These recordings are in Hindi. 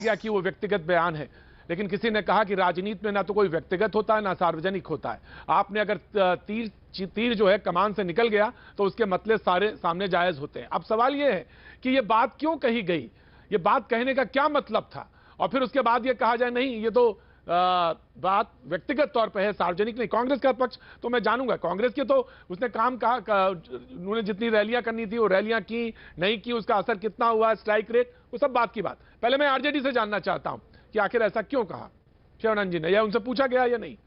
किया कि वो व्यक्तिगत बयान है, लेकिन किसी ने कहा कि राजनीति में ना तो कोई व्यक्तिगत होता है ना सार्वजनिक होता है। आपने अगर तीर जो है कमान से निकल गया तो उसके मतलब सारे सामने जायज होते हैं। अब सवाल यह है कि यह बात क्यों कही गई, ये बात कहने का क्या मतलब था, और फिर उसके बाद यह कहा जाए नहीं ये तो बात व्यक्तिगत तौर पर है, सार्वजनिक नहीं। कांग्रेस का पक्ष तो मैं जानूंगा, कांग्रेस के तो उसने काम कहा, उन्होंने जितनी रैलियां करनी थी वो रैलियां की, नहीं की, उसका असर कितना हुआ, स्ट्राइक रेट, वो सब बात की बात। पहले मैं आरजेडी से जानना चाहता हूं कि आखिर ऐसा क्यों कहा शिवानंद जी ने, या उनसे पूछा गया या नहीं?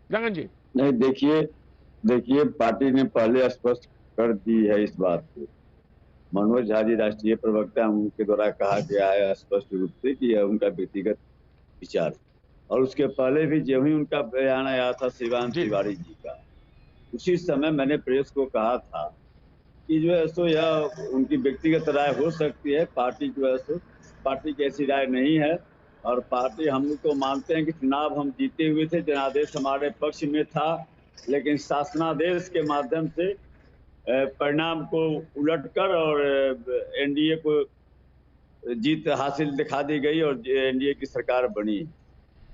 गगन जी। नहीं, देखिए देखिए पार्टी ने पहले स्पष्ट कर दी है इस बात को। मनोज झा जी राष्ट्रीय प्रवक्ता, उनके द्वारा कहा गया है स्पष्ट रूप से कि यह उनका व्यक्तिगत विचार। और उसके पहले भी जब ही उनका बयान आया था शिवानंद तिवारी जी का, उसी समय मैंने प्रेस को कहा था कि जो है सो यह उनकी व्यक्तिगत राय हो सकती है, पार्टी जो है सो पार्टी की ऐसी राय नहीं है। और पार्टी, हम लोग तो मानते हैं कि चुनाव हम जीते हुए थे, जनादेश हमारे पक्ष में था, लेकिन शासनादेश के माध्यम से परिणाम को उलटकर और एनडीए को जीत हासिल दिखा दी गई और एनडीए की सरकार बनी।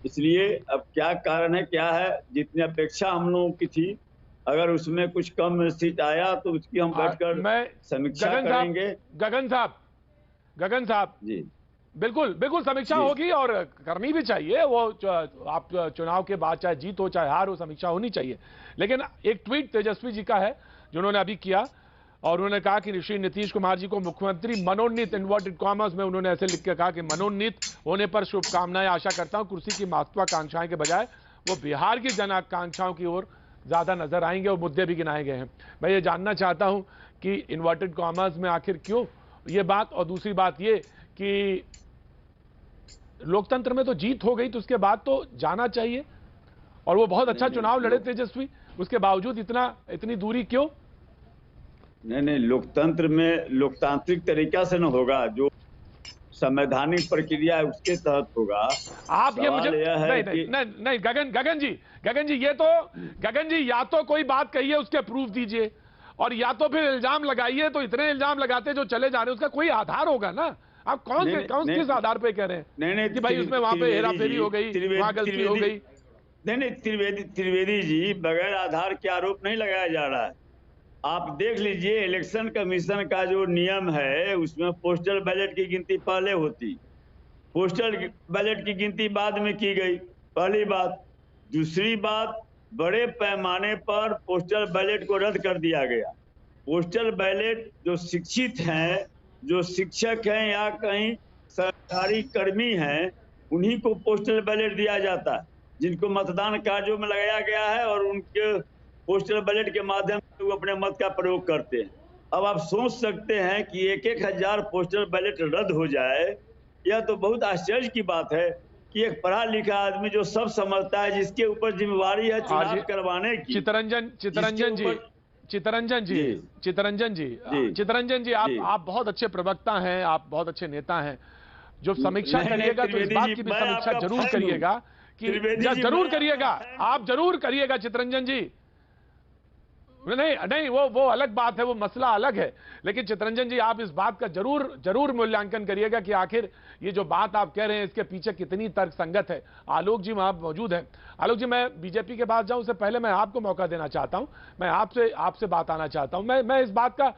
इसलिए अब क्या कारण है, क्या है, जितनी अपेक्षा हम लोगों की थी, अगर उसमें कुछ कम सीट आया तो उसकी हम बैठकर समीक्षा करेंगे। गगन साहब जी, बिल्कुल बिल्कुल समीक्षा होगी और करनी भी चाहिए। वो आप चुनाव के बाद चाहे जीत हो चाहे हार हो, समीक्षा होनी चाहिए। लेकिन एक ट्वीट तेजस्वी जी का है जो उन्होंने अभी किया, और उन्होंने कहा कि श्री नीतीश कुमार जी को मुख्यमंत्री मनोनीत, इन्वर्टेड कॉमर्स में उन्होंने ऐसे लिख के कहा कि मनोनीत होने पर शुभकामनाएं, आशा करता हूं कुर्सी की महत्वाकांक्षाएं के बजाय वो बिहार की जन आकांक्षाओं की ओर ज्यादा नजर आएंगे, और मुद्दे भी गिनाए गए हैं। मैं ये जानना चाहता हूं कि इन्वर्टेड कॉमर्स में आखिर क्यों ये बात, और दूसरी बात ये कि लोकतंत्र में तो जीत हो गई तो उसके बाद तो जाना चाहिए, और वो बहुत अच्छा चुनाव लड़े तेजस्वी, उसके बावजूद इतनी दूरी क्यों? नहीं, लोकतंत्र में लोकतांत्रिक तरीका से न होगा, जो संवैधानिक प्रक्रिया है उसके तहत होगा। आप ये मुझे नहीं गगन जी ये तो गगन जी, या तो कोई बात कहिए उसके प्रूफ दीजिए, और या तो फिर इल्जाम लगाइए। तो इतने इल्जाम लगाते जो चले जा रहे हैं उसका कोई आधार होगा ना। आप कौन किस आधार पे कह रहे हैं कि भाई उसमें वहां पे हेरा फेरी हो गई, वहां गलती हो गई? नहीं, त्रिवेदी जी, बगैर आधार के आरोप नहीं लगाया जा रहा है। आप देख लीजिए, इलेक्शन कमीशन का जो नियम है उसमें पोस्टल बैलेट की गिनती पहले होती, पोस्टल बैलेट की गिनती बाद में की गई, पहली बात। दूसरी बात, बड़े पैमाने पर पोस्टल बैलेट को रद्द कर दिया गया। पोस्टल बैलेट जो शिक्षित हैं, जो शिक्षक हैं या कहीं सरकारी कर्मी हैं, उन्हीं को पोस्टल बैलेट दिया जाता है, जिनको मतदान कार्यों में लगाया गया है, और उनके पोस्टल बैलेट के माध्यम से वो अपने मत का प्रयोग करते हैं। अब आप सोच सकते हैं कि 1,000 पोस्टल बैलेट रद्द हो जाए, यह तो बहुत आश्चर्य की बात है कि एक पढ़ा लिखा आदमी जो सब समझता है, जिसके ऊपर जिम्मेवारी है चुनाव करवाने की। चितरंजन जी आप बहुत अच्छे प्रवक्ता हैं, आप बहुत अच्छे नेता हैं। जो समीक्षा करिएगा तो इस बात की भी समीक्षा जरूर करिएगा कि जरूर करिएगा, आप जरूर करिएगा चितरंजन जी। नहीं वो अलग बात है, वो मसला अलग है। लेकिन चितरंजन जी आप इस बात का जरूर मूल्यांकन करिएगा कि आखिर ये जो बात आप कह रहे हैं इसके पीछे कितनी तर्क संगत है। आलोक जी वहां मौजूद हैं। आलोक जी, मैं बीजेपी के पास जाऊं उससे पहले मैं आपको मौका देना चाहता हूं, मैं आपसे बात आना चाहता हूं। मैं इस बात का